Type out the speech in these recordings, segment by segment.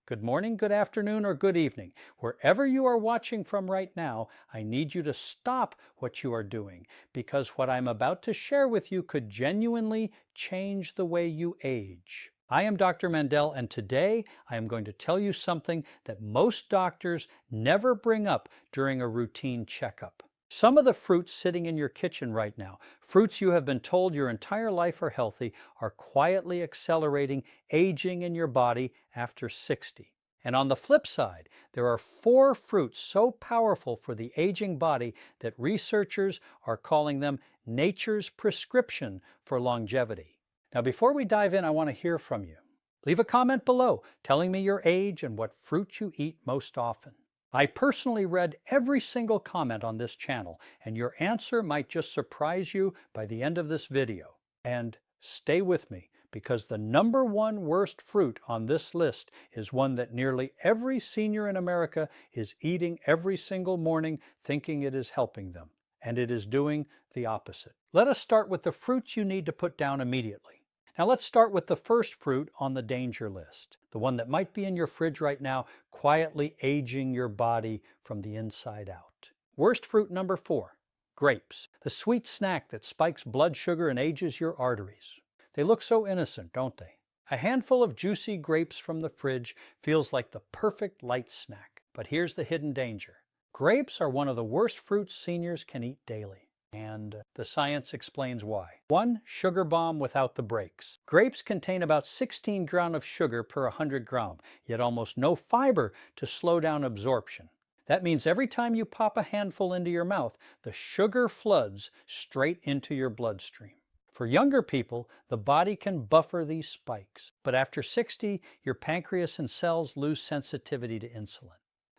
Good morning, good afternoon, or good evening. Wherever you are watching from right now, I need you to stop what you are doing because what I'm about to share with you could genuinely change the way you age. I am Dr. Mandell, and today I am going to tell you something that most doctors never bring up during a routine checkup. Some of the fruits sitting in your kitchen right now, fruits you have been told your entire life are healthy, are quietly accelerating aging in your body after 60. And on the flip side, there are 4 fruits so powerful for the aging body that researchers are calling them nature's prescription for longevity. Now, before we dive in, I want to hear from you. Leave a comment below telling me your age and what fruit you eat most often. I personally read every single comment on this channel, and your answer might just surprise you by the end of this video. And stay with me, because the #1 worst fruit on this list is one that nearly every senior in America is eating every single morning thinking it is helping them, and it is doing the opposite. Let us start with the fruits you need to put down immediately. Now let's start with the first fruit on the danger list, the one that might be in your fridge right now, quietly aging your body from the inside out. Worst fruit number 4, grapes, the sweet snack that spikes blood sugar and ages your arteries. They look so innocent, don't they? A handful of juicy grapes from the fridge feels like the perfect light snack. But here's the hidden danger. Grapes are one of the worst fruits seniors can eat daily. And the science explains why. 1, sugar bomb without the breaks. Grapes contain about 16 grams of sugar per 100 grams, yet almost no fiber to slow down absorption. That means every time you pop a handful into your mouth, the sugar floods straight into your bloodstream. For younger people, the body can buffer these spikes, but after 60, your pancreas and cells lose sensitivity to insulin.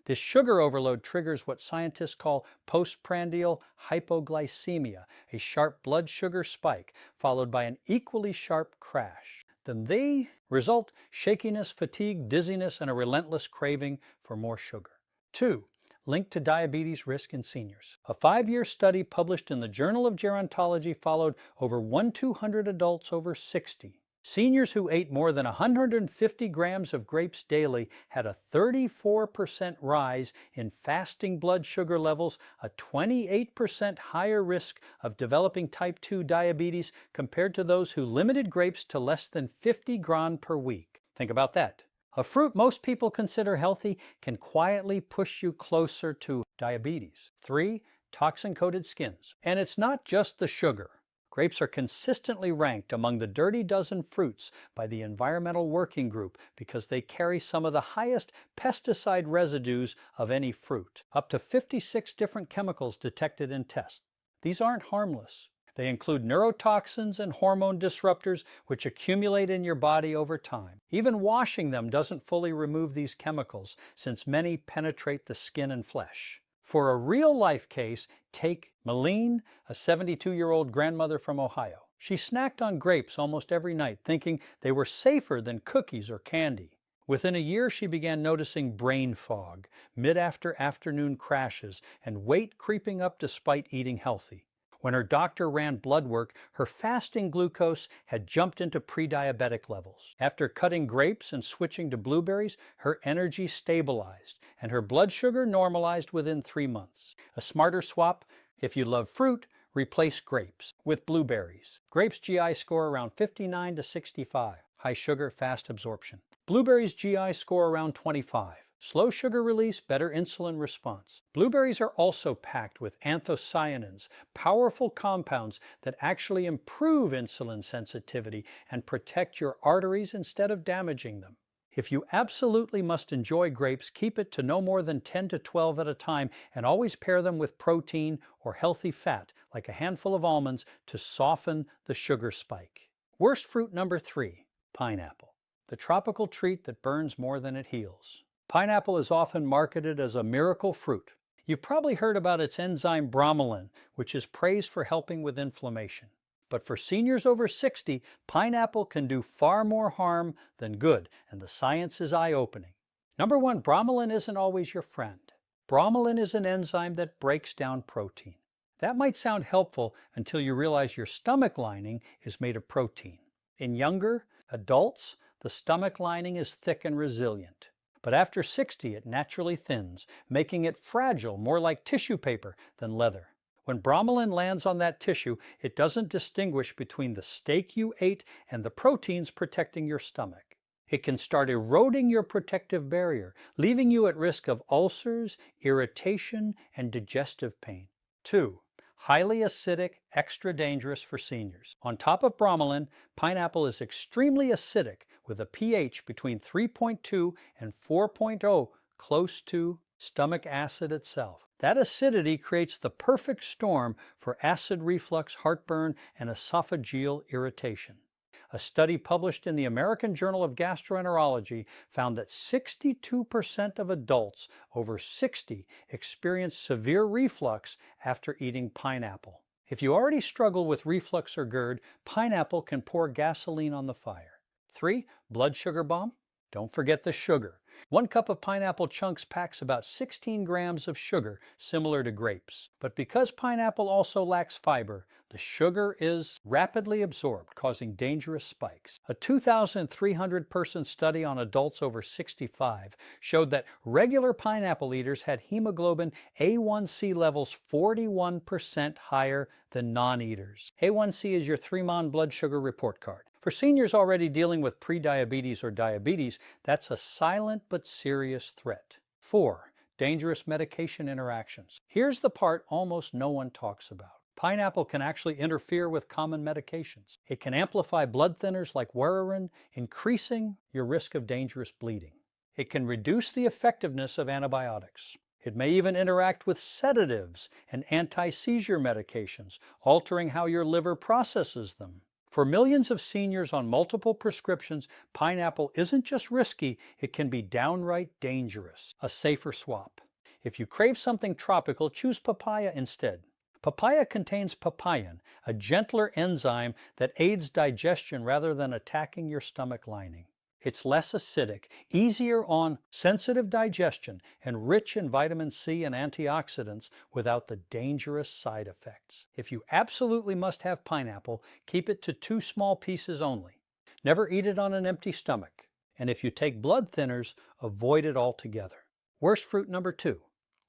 This sugar overload triggers what scientists call postprandial hypoglycemia, a sharp blood sugar spike followed by an equally sharp crash. Then the result, shakiness, fatigue, dizziness, and a relentless craving for more sugar. 2, linked to diabetes risk in seniors. A 5-year study published in the Journal of Gerontology followed over 1,200 adults over 60. Seniors who ate more than 150 grams of grapes daily had a 34% rise in fasting blood sugar levels, a 28% higher risk of developing type 2 diabetes compared to those who limited grapes to less than 50 grams per week. Think about that. A fruit most people consider healthy can quietly push you closer to diabetes. 3, toxin-coated skins. And it's not just the sugar. Grapes are consistently ranked among the dirty dozen fruits by the Environmental Working Group because they carry some of the highest pesticide residues of any fruit, up to 56 different chemicals detected in tests. These aren't harmless. They include neurotoxins and hormone disruptors which accumulate in your body over time. Even washing them doesn't fully remove these chemicals since many penetrate the skin and flesh. For a real-life case, take Malene, a 72-year-old grandmother from Ohio. She snacked on grapes almost every night, thinking they were safer than cookies or candy. Within a year, she began noticing brain fog, mid-afternoon crashes, and weight creeping up despite eating healthy. When her doctor ran blood work, her fasting glucose had jumped into pre-diabetic levels. After cutting grapes and switching to blueberries, her energy stabilized and her blood sugar normalized within 3 months. A smarter swap: if you love fruit, replace grapes with blueberries. Grapes GI score around 59 to 65. High sugar, fast absorption. Blueberries GI score around 25. Slow sugar release, better insulin response. Blueberries are also packed with anthocyanins, powerful compounds that actually improve insulin sensitivity and protect your arteries instead of damaging them. If you absolutely must enjoy grapes, keep it to no more than 10 to 12 at a time and always pair them with protein or healthy fat, like a handful of almonds, to soften the sugar spike. Worst fruit number 3, pineapple, the tropical treat that burns more than it heals. Pineapple is often marketed as a miracle fruit. You've probably heard about its enzyme bromelain, which is praised for helping with inflammation. But for seniors over 60, pineapple can do far more harm than good, and the science is eye-opening. Number 1, bromelain isn't always your friend. Bromelain is an enzyme that breaks down protein. That might sound helpful until you realize your stomach lining is made of protein. In younger adults, the stomach lining is thick and resilient. But after 60, it naturally thins, making it fragile, more like tissue paper than leather. When bromelain lands on that tissue, it doesn't distinguish between the steak you ate and the proteins protecting your stomach. It can start eroding your protective barrier, leaving you at risk of ulcers, irritation, and digestive pain. 2. Highly acidic, extra dangerous for seniors. On top of bromelain, pineapple is extremely acidic with a pH between 3.2 and 4.0, close to stomach acid itself. That acidity creates the perfect storm for acid reflux, heartburn, and esophageal irritation. A study published in the American Journal of Gastroenterology found that 62% of adults over 60 experience severe reflux after eating pineapple. If you already struggle with reflux or GERD, pineapple can pour gasoline on the fire. 3. Blood sugar bomb? Don't forget the sugar. 1 cup of pineapple chunks packs about 16 grams of sugar, similar to grapes. But because pineapple also lacks fiber, the sugar is rapidly absorbed, causing dangerous spikes. A 2,300-person study on adults over 65 showed that regular pineapple eaters had hemoglobin A1C levels 41% higher than non-eaters. A1C is your 3-mon blood sugar report card. For seniors already dealing with prediabetes or diabetes, that's a silent but serious threat. 4. Dangerous medication interactions. Here's the part almost no one talks about. Pineapple can actually interfere with common medications. It can amplify blood thinners like Wararin, increasing your risk of dangerous bleeding. It can reduce the effectiveness of antibiotics. It may even interact with sedatives and anti-seizure medications, altering how your liver processes them. For millions of seniors on multiple prescriptions, pineapple isn't just risky, it can be downright dangerous. A safer swap. If you crave something tropical, choose papaya instead. Papaya contains papain, a gentler enzyme that aids digestion rather than attacking your stomach lining. It's less acidic, easier on sensitive digestion, and rich in vitamin C and antioxidants without the dangerous side effects. If you absolutely must have pineapple, keep it to 2 small pieces only. Never eat it on an empty stomach. And if you take blood thinners, avoid it altogether. Worst fruit number 2.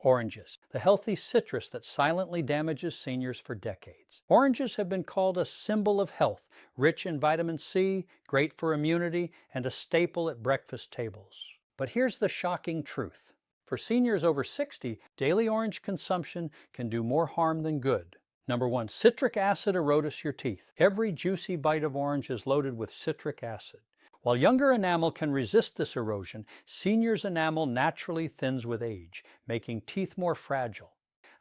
Oranges, the healthy citrus that silently damages seniors for decades. Oranges have been called a symbol of health, rich in vitamin C, great for immunity, and a staple at breakfast tables. But here's the shocking truth. For seniors over 60, daily orange consumption can do more harm than good. Number 1, citric acid erodes your teeth. Every juicy bite of orange is loaded with citric acid. While younger enamel can resist this erosion, seniors' enamel naturally thins with age, making teeth more fragile.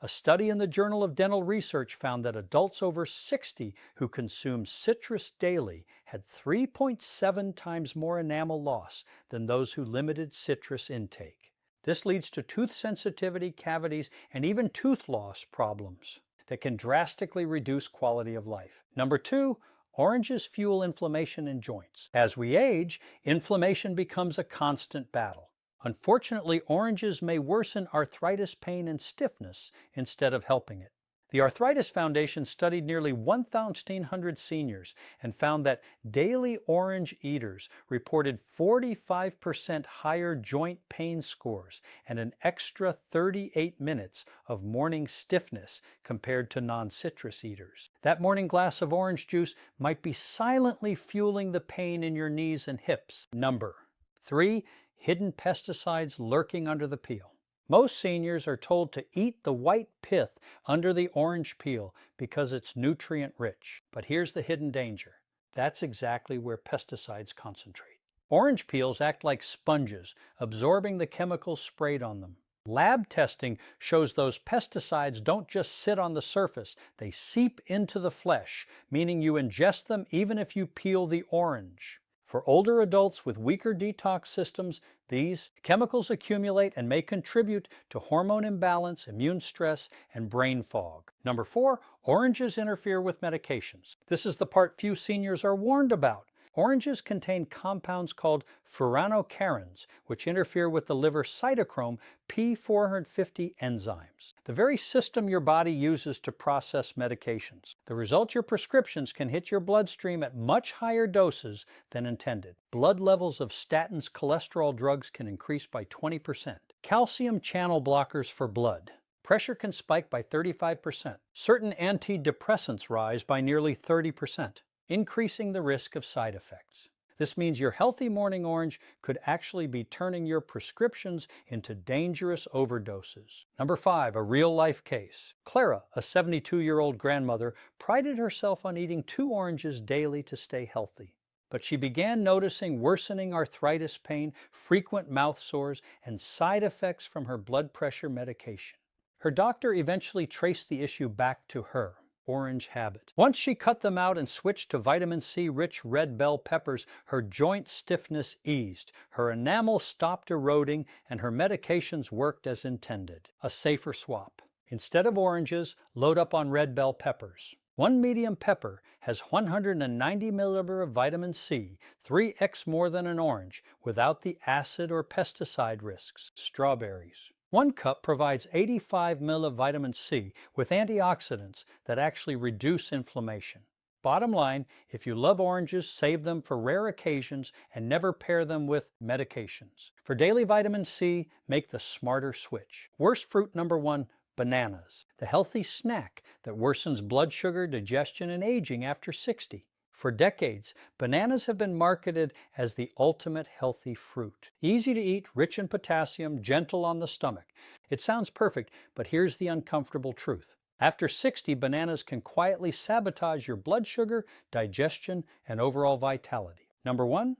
A study in the Journal of Dental Research found that adults over 60 who consumed citrus daily had 3.7 times more enamel loss than those who limited citrus intake. This leads to tooth sensitivity, cavities, and even tooth loss problems that can drastically reduce quality of life. Number 2, oranges fuel inflammation in joints. As we age, inflammation becomes a constant battle. Unfortunately, oranges may worsen arthritis pain and stiffness instead of helping it. The Arthritis Foundation studied nearly 1,300 seniors and found that daily orange eaters reported 45% higher joint pain scores and an extra 38 minutes of morning stiffness compared to non-citrus eaters. That morning glass of orange juice might be silently fueling the pain in your knees and hips. Number 3, hidden pesticides lurking under the peel. Most seniors are told to eat the white pith under the orange peel because it's nutrient rich. But here's the hidden danger. That's exactly where pesticides concentrate. Orange peels act like sponges, absorbing the chemicals sprayed on them. Lab testing shows those pesticides don't just sit on the surface, they seep into the flesh, meaning you ingest them even if you peel the orange. For older adults with weaker detox systems, these chemicals accumulate and may contribute to hormone imbalance, immune stress, and brain fog. Number 4, oranges interfere with medications. This is the part few seniors are warned about. Oranges contain compounds called furanocarins, which interfere with the liver cytochrome P450 enzymes, the very system your body uses to process medications. The result, your prescriptions can hit your bloodstream at much higher doses than intended. Blood levels of statins cholesterol drugs can increase by 20%. Calcium channel blockers for blood. Pressure can spike by 35%. Certain antidepressants rise by nearly 30%, increasing the risk of side effects. This means your healthy morning orange could actually be turning your prescriptions into dangerous overdoses. Number 5, a real-life case. Clara, a 72-year-old grandmother, prided herself on eating 2 oranges daily to stay healthy. But she began noticing worsening arthritis pain, frequent mouth sores, and side effects from her blood pressure medication. Her doctor eventually traced the issue back to her orange habit. Once she cut them out and switched to vitamin C-rich red bell peppers, her joint stiffness eased, her enamel stopped eroding, and her medications worked as intended. A safer swap. Instead of oranges, load up on red bell peppers. One medium pepper has 190 milliliters of vitamin C, 3x more than an orange, without the acid or pesticide risks. Strawberries. 1 cup provides 85 ml of vitamin C with antioxidants that actually reduce inflammation. Bottom line, if you love oranges, save them for rare occasions and never pair them with medications. For daily vitamin C, make the smarter switch. Worst fruit number 1, bananas, the healthy snack that worsens blood sugar, digestion, and aging after 60. For decades, bananas have been marketed as the ultimate healthy fruit. Easy to eat, rich in potassium, gentle on the stomach. It sounds perfect, but here's the uncomfortable truth. After 60, bananas can quietly sabotage your blood sugar, digestion, and overall vitality. Number 1,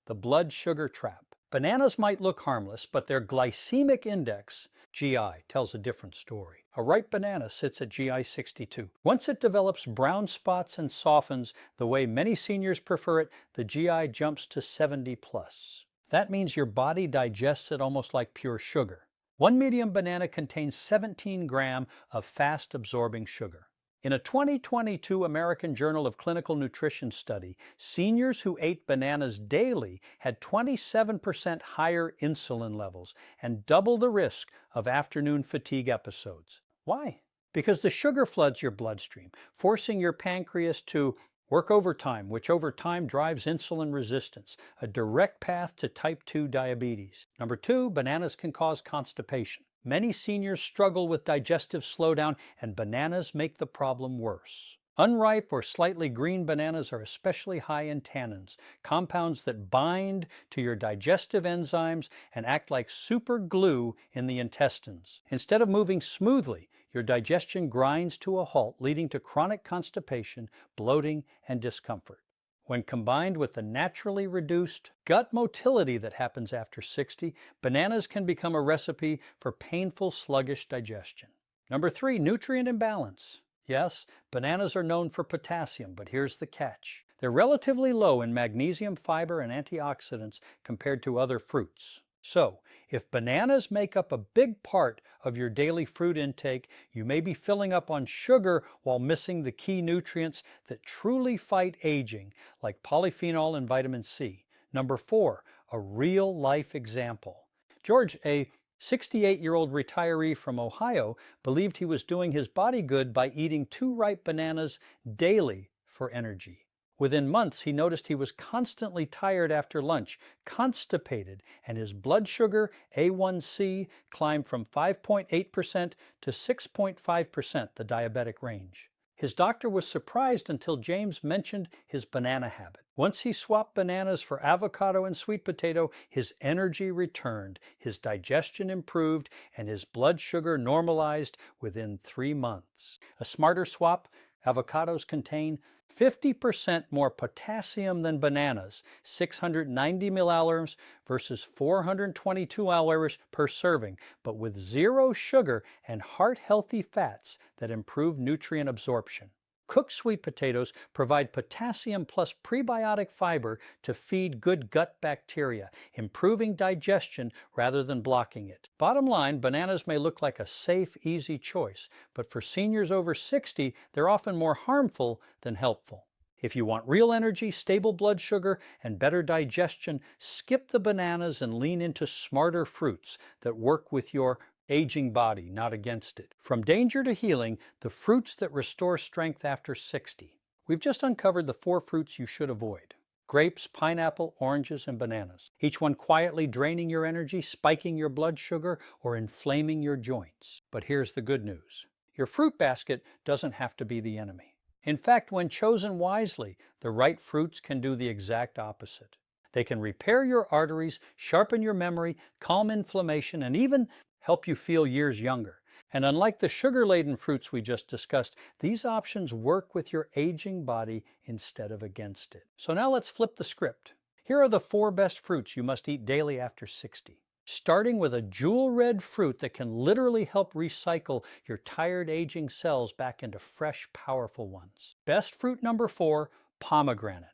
the blood sugar trap. Bananas might look harmless, but their glycemic index, GI, tells a different story. A ripe banana sits at GI 62. Once it develops brown spots and softens the way many seniors prefer it, the GI jumps to 70 plus. That means your body digests it almost like pure sugar. 1 medium banana contains 17 grams of fast-absorbing sugar. In a 2022 American Journal of Clinical Nutrition study, seniors who ate bananas daily had 27% higher insulin levels and double the risk of afternoon fatigue episodes. Why? Because the sugar floods your bloodstream, forcing your pancreas to work overtime, which over time drives insulin resistance, a direct path to type 2 diabetes. Number 2, bananas can cause constipation. Many seniors struggle with digestive slowdown, and bananas make the problem worse. Unripe or slightly green bananas are especially high in tannins, compounds that bind to your digestive enzymes and act like super glue in the intestines. Instead of moving smoothly, your digestion grinds to a halt, leading to chronic constipation, bloating, and discomfort. When combined with the naturally reduced gut motility that happens after 60, bananas can become a recipe for painful, sluggish digestion. Number 3, nutrient imbalance. Yes, bananas are known for potassium, but here's the catch. They're relatively low in magnesium, fiber, and antioxidants compared to other fruits. So, if bananas make up a big part of your daily fruit intake, you may be filling up on sugar while missing the key nutrients that truly fight aging, like polyphenol and vitamin C. Number 4, a real-life example. George, a 68-year-old retiree from Ohio, believed he was doing his body good by eating 2 ripe bananas daily for energy. Within months, he noticed he was constantly tired after lunch, constipated, and his blood sugar, A1C, climbed from 5.8% to 6.5%, the diabetic range. His doctor was surprised until James mentioned his banana habit. Once he swapped bananas for avocado and sweet potato, his energy returned, his digestion improved, and his blood sugar normalized within 3 months. A smarter swap: avocados contain 50% more potassium than bananas, 690 milliliters versus 422 milliliters per serving, but with 0 sugar and heart-healthy fats that improve nutrient absorption. Cooked sweet potatoes provide potassium plus prebiotic fiber to feed good gut bacteria, improving digestion rather than blocking it. Bottom line, bananas may look like a safe, easy choice, but for seniors over 60, they're often more harmful than helpful. If you want real energy, stable blood sugar, and better digestion, skip the bananas and lean into smarter fruits that work with your aging body, not against it. From danger to healing, the fruits that restore strength after 60. We've just uncovered the 4 fruits you should avoid: grapes, pineapple, oranges, and bananas. Each one quietly draining your energy, spiking your blood sugar, or inflaming your joints. But here's the good news. Your fruit basket doesn't have to be the enemy. In fact, when chosen wisely, the right fruits can do the exact opposite. They can repair your arteries, sharpen your memory, calm inflammation, and even help you feel years younger. And unlike the sugar-laden fruits we just discussed, these options work with your aging body instead of against it. So now let's flip the script. Here are the 4 best fruits you must eat daily after 60. Starting with a jewel red fruit that can literally help recycle your tired aging cells back into fresh, powerful ones. Best fruit number 4, pomegranate,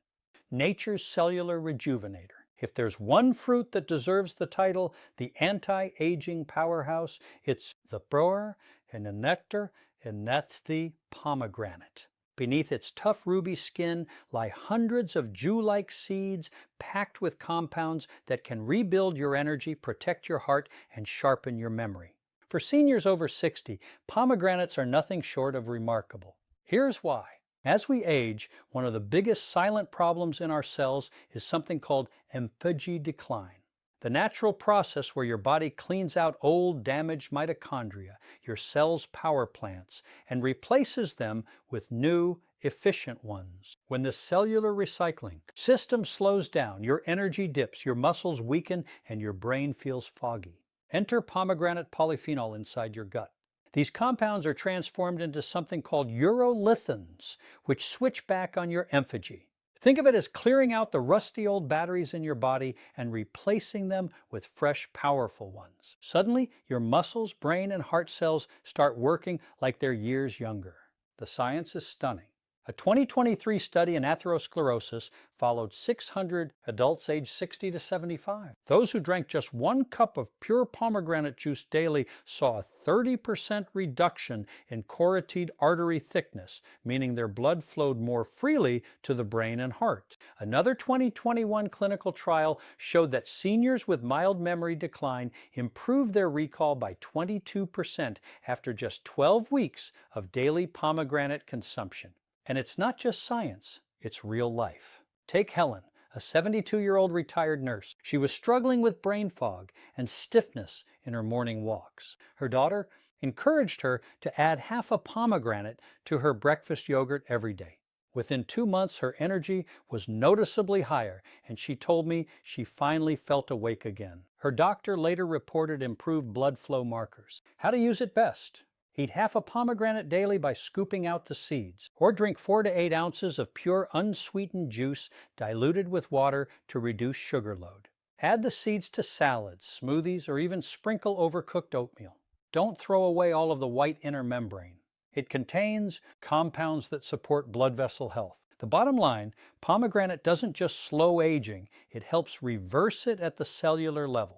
nature's cellular rejuvenator. If there's one fruit that deserves the title, the anti-aging powerhouse, it's the brower and the nectar, and that's the pomegranate. Beneath its tough ruby skin lie hundreds of dew-like seeds packed with compounds that can rebuild your energy, protect your heart, and sharpen your memory. For seniors over 60, pomegranates are nothing short of remarkable. Here's why. As we age, one of the biggest silent problems in our cells is something called Veggie decline. The natural process where your body cleans out old, damaged mitochondria, your cells' power plants, and replaces them with new, efficient ones. When the cellular recycling system slows down, your energy dips, your muscles weaken, and your brain feels foggy. Enter pomegranate polyphenol inside your gut. These compounds are transformed into something called urolithins, which switch back on your emphagy. Think of it as clearing out the rusty old batteries in your body and replacing them with fresh, powerful ones. Suddenly, your muscles, brain, and heart cells start working like they're years younger. The science is stunning. A 2023 study in atherosclerosis followed 600 adults aged 60 to 75. Those who drank just 1 cup of pure pomegranate juice daily saw a 30% reduction in carotid artery thickness, meaning their blood flowed more freely to the brain and heart. Another 2021 clinical trial showed that seniors with mild memory decline improved their recall by 22% after just 12 weeks of daily pomegranate consumption. And it's not just science, it's real life. Take Helen, a 72-year-old retired nurse. She was struggling with brain fog and stiffness in her morning walks. Her daughter encouraged her to add half a pomegranate to her breakfast yogurt every day. Within 2 months, her energy was noticeably higher, and she told me she finally felt awake again. Her doctor later reported improved blood flow markers. How to use it best? Eat half a pomegranate daily by scooping out the seeds, or drink 4 to 8 ounces of pure unsweetened juice diluted with water to reduce sugar load. Add the seeds to salads, smoothies, or even sprinkle over cooked oatmeal. Don't throw away all of the white inner membrane. It contains compounds that support blood vessel health. The bottom line, pomegranate doesn't just slow aging, it helps reverse it at the cellular level.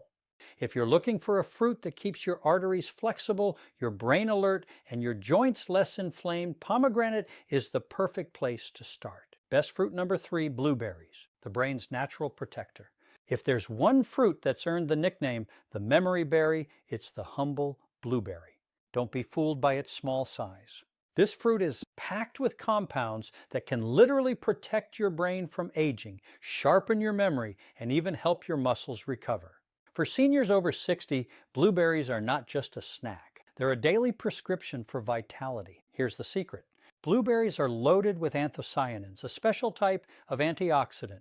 If you're looking for a fruit that keeps your arteries flexible, your brain alert, and your joints less inflamed, pomegranate is the perfect place to start. Best fruit number 3, blueberries, the brain's natural protector. If there's one fruit that's earned the nickname the memory berry, it's the humble blueberry. Don't be fooled by its small size. This fruit is packed with compounds that can literally protect your brain from aging, sharpen your memory, and even help your muscles recover. For seniors over 60, blueberries are not just a snack. They're a daily prescription for vitality. Here's the secret. Blueberries are loaded with anthocyanins, a special type of antioxidant.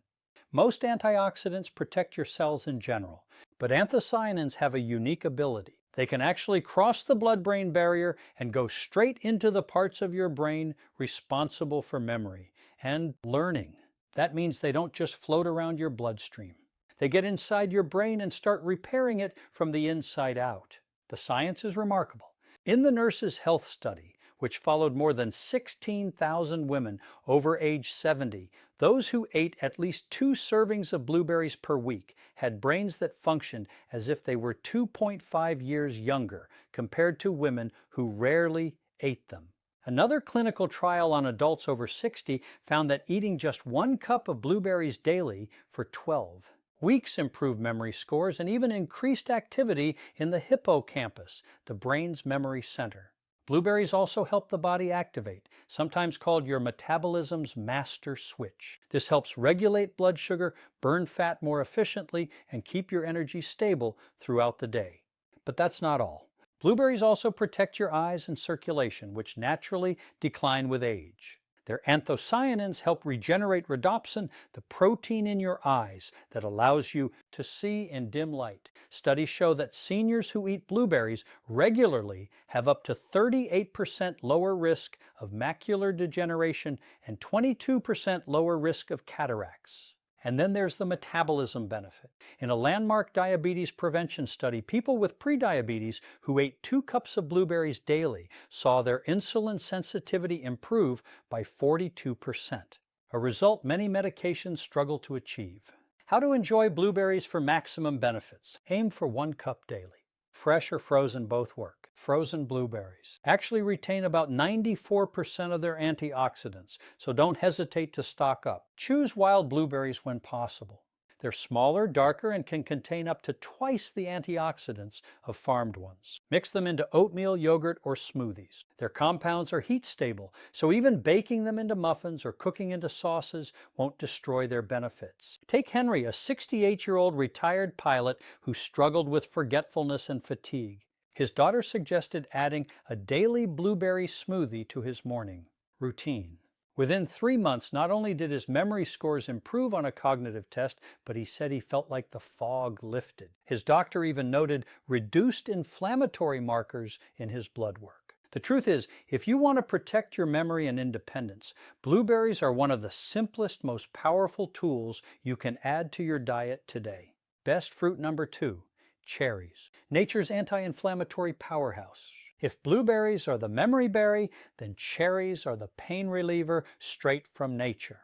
Most antioxidants protect your cells in general, but anthocyanins have a unique ability. They can actually cross the blood-brain barrier and go straight into the parts of your brain responsible for memory and learning. That means they don't just float around your bloodstream. They get inside your brain and start repairing it from the inside out. The science is remarkable. In the Nurses' Health Study, which followed more than 16,000 women over age 70, those who ate at least 2 servings of blueberries per week had brains that functioned as if they were 2.5 years younger compared to women who rarely ate them. Another clinical trial on adults over 60 found that eating just 1 cup of blueberries daily for 12 weeks improved memory scores and even increased activity in the hippocampus, the brain's memory center. Blueberries also help the body activate, sometimes called your metabolism's master switch. This helps regulate blood sugar, burn fat more efficiently, and keep your energy stable throughout the day. But that's not all. Blueberries also protect your eyes and circulation, which naturally decline with age. Their anthocyanins help regenerate rhodopsin, the protein in your eyes that allows you to see in dim light. Studies show that seniors who eat blueberries regularly have up to 38% lower risk of macular degeneration and 22% lower risk of cataracts. And then there's the metabolism benefit. In a landmark diabetes prevention study, people with prediabetes who ate 2 cups of blueberries daily saw their insulin sensitivity improve by 42%, a result many medications struggle to achieve. How to enjoy blueberries for maximum benefits? Aim for 1 cup daily. Fresh or frozen both work. Frozen blueberries actually retain about 94% of their antioxidants, so don't hesitate to stock up. Choose wild blueberries when possible. They're smaller, darker, and can contain up to twice the antioxidants of farmed ones. Mix them into oatmeal, yogurt, or smoothies. Their compounds are heat stable, so even baking them into muffins or cooking into sauces won't destroy their benefits. Take Henry, a 68-year-old retired pilot who struggled with forgetfulness and fatigue. His daughter suggested adding a daily blueberry smoothie to his morning routine. Within 3 months, not only did his memory scores improve on a cognitive test, but he said he felt like the fog lifted. His doctor even noted reduced inflammatory markers in his blood work. The truth is, if you want to protect your memory and independence, blueberries are one of the simplest, most powerful tools you can add to your diet today. Best fruit number 2, cherries, nature's anti-inflammatory powerhouse. If blueberries are the memory berry, then cherries are the pain reliever straight from nature.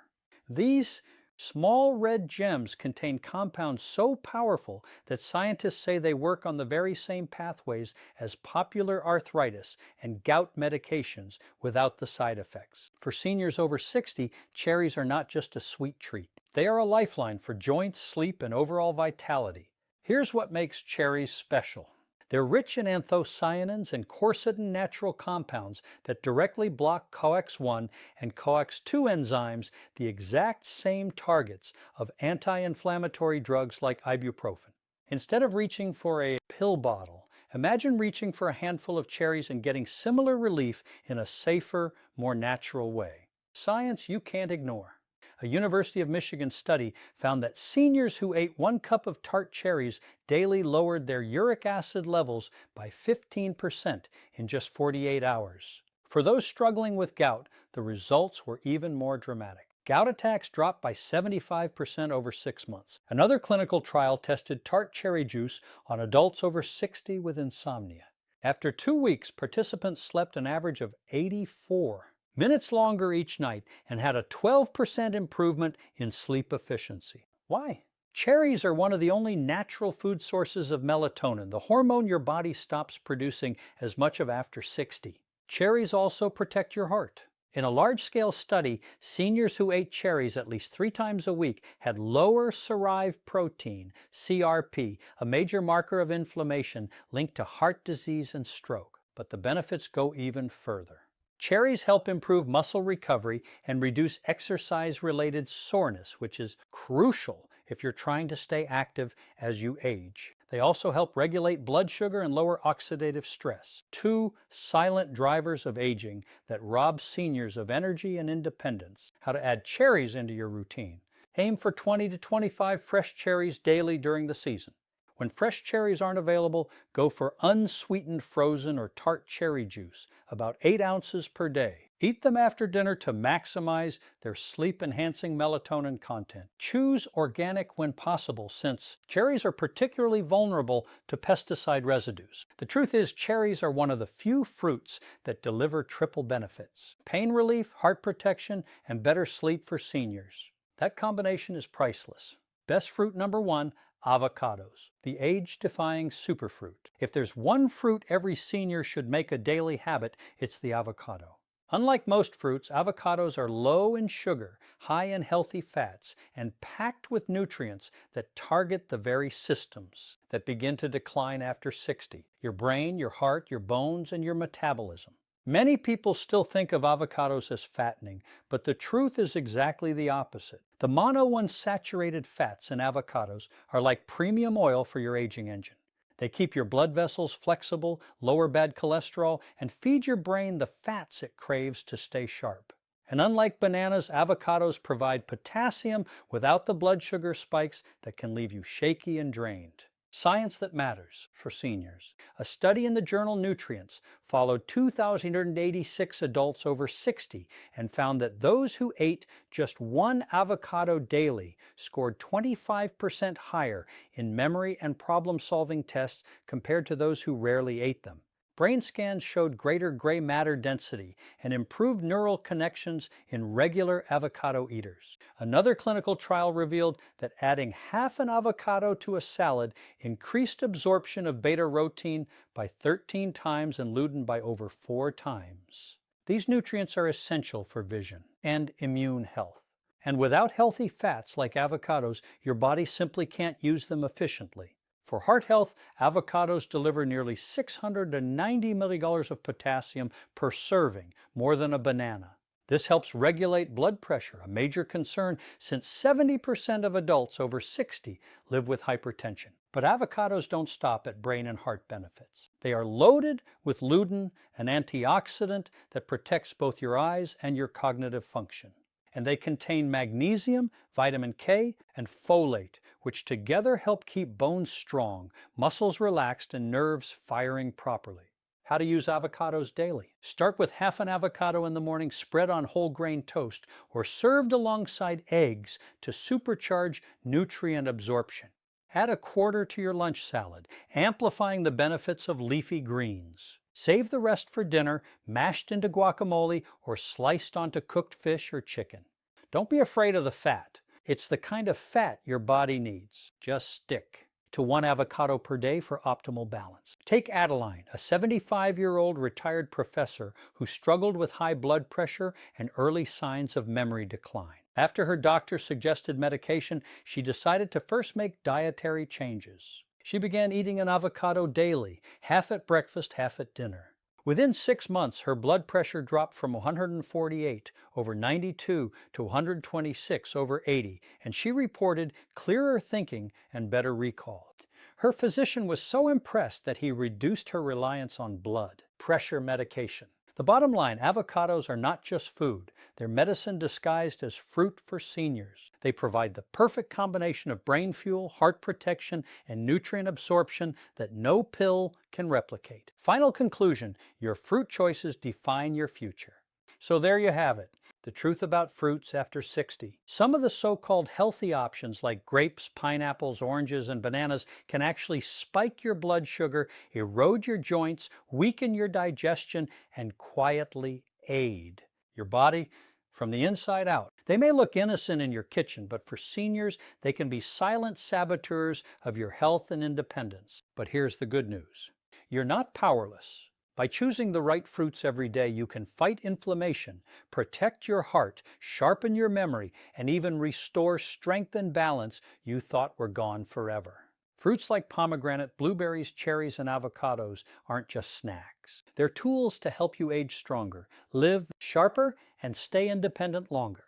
These small red gems contain compounds so powerful that scientists say they work on the very same pathways as popular arthritis and gout medications without the side effects. For seniors over 60, cherries are not just a sweet treat. They are a lifeline for joints, sleep, and overall vitality. Here's what makes cherries special. They're rich in anthocyanins and quercetin natural compounds that directly block COX-1 and COX-2 enzymes, the exact same targets of anti-inflammatory drugs like ibuprofen. Instead of reaching for a pill bottle, imagine reaching for a handful of cherries and getting similar relief in a safer, more natural way. Science you can't ignore. A University of Michigan study found that seniors who ate 1 cup of tart cherries daily lowered their uric acid levels by 15% in just 48 hours. For those struggling with gout, the results were even more dramatic. Gout attacks dropped by 75% over 6 months. Another clinical trial tested tart cherry juice on adults over 60 with insomnia. After 2 weeks, participants slept an average of 84 minutes longer each night and had a 12% improvement in sleep efficiency. Why? Cherries are one of the only natural food sources of melatonin, the hormone your body stops producing as much of after 60. Cherries also protect your heart. In a large-scale study, seniors who ate cherries at least 3 times a week had lower serine protein, CRP, a major marker of inflammation linked to heart disease and stroke. But the benefits go even further. Cherries help improve muscle recovery and reduce exercise-related soreness, which is crucial if you're trying to stay active as you age. They also help regulate blood sugar and lower oxidative stress, 2 silent drivers of aging that rob seniors of energy and independence. How to add cherries into your routine. Aim for 20 to 25 fresh cherries daily during the season. When fresh cherries aren't available, go for unsweetened frozen or tart cherry juice, about 8 ounces per day. Eat them after dinner to maximize their sleep-enhancing melatonin content. Choose organic when possible, since cherries are particularly vulnerable to pesticide residues. The truth is, cherries are one of the few fruits that deliver triple benefits: pain relief, heart protection, and better sleep for seniors. That combination is priceless. Best fruit number 1, avocados, the age-defying superfruit. If there's one fruit every senior should make a daily habit, it's the avocado. Unlike most fruits, avocados are low in sugar, high in healthy fats, and packed with nutrients that target the very systems that begin to decline after 60: your brain, your heart, your bones, and your metabolism. Many people still think of avocados as fattening, but the truth is exactly the opposite. The monounsaturated fats in avocados are like premium oil for your aging engine. They keep your blood vessels flexible, lower bad cholesterol, and feed your brain the fats it craves to stay sharp. And unlike bananas, avocados provide potassium without the blood sugar spikes that can leave you shaky and drained. Science that matters for seniors. A study in the journal Nutrients followed 2,086 adults over 60 and found that those who ate just one avocado daily scored 25% higher in memory and problem-solving tests compared to those who rarely ate them. Brain scans showed greater gray matter density and improved neural connections in regular avocado eaters. Another clinical trial revealed that adding half an avocado to a salad increased absorption of beta-carotene by 13 times and lutein by over 4 times. These nutrients are essential for vision and immune health. And without healthy fats like avocados, your body simply can't use them efficiently. For heart health, avocados deliver nearly 690 milligallons of potassium per serving, more than a banana. This helps regulate blood pressure, a major concern since 70% of adults over 60 live with hypertension. But avocados don't stop at brain and heart benefits. They are loaded with lutein, an antioxidant that protects both your eyes and your cognitive function. And they contain magnesium, vitamin K, and folate, which together help keep bones strong, muscles relaxed, and nerves firing properly. How to use avocados daily. Start with half an avocado in the morning, spread on whole grain toast, or served alongside eggs to supercharge nutrient absorption. Add a quarter to your lunch salad, amplifying the benefits of leafy greens. Save the rest for dinner, mashed into guacamole or sliced onto cooked fish or chicken. Don't be afraid of the fat. It's the kind of fat your body needs. Just stick to one avocado per day for optimal balance. Take Adeline, a 75-year-old retired professor who struggled with high blood pressure and early signs of memory decline. After her doctor suggested medication, she decided to first make dietary changes. She began eating an avocado daily, half at breakfast, half at dinner. Within 6 months, her blood pressure dropped from 148 over 92 to 126 over 80, and she reported clearer thinking and better recall. Her physician was so impressed that he reduced her reliance on blood pressure medication. The bottom line, avocados are not just food. They're medicine disguised as fruit for seniors. They provide the perfect combination of brain fuel, heart protection, and nutrient absorption that no pill can replicate. Final conclusion, your fruit choices define your future. So there you have it. The truth about fruits after 60. Some of the so-called healthy options like grapes, pineapples, oranges, and bananas can actually spike your blood sugar, erode your joints, weaken your digestion, and quietly aid your body from the inside out. They may look innocent in your kitchen, but for seniors, they can be silent saboteurs of your health and independence. But here's the good news. You're not powerless. By choosing the right fruits every day, you can fight inflammation, protect your heart, sharpen your memory, and even restore strength and balance you thought were gone forever. Fruits like pomegranate, blueberries, cherries, and avocados aren't just snacks. They're tools to help you age stronger, live sharper, and stay independent longer.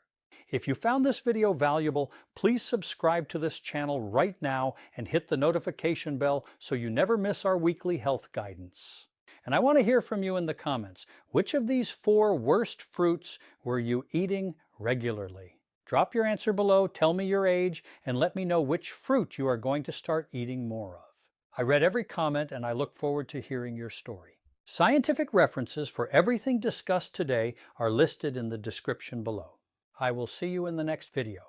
If you found this video valuable, please subscribe to this channel right now and hit the notification bell so you never miss our weekly health guidance. And I want to hear from you in the comments. Which of these 4 worst fruits were you eating regularly? Drop your answer below, tell me your age, and let me know which fruit you are going to start eating more of. I read every comment and I look forward to hearing your story. Scientific references for everything discussed today are listed in the description below. I will see you in the next video.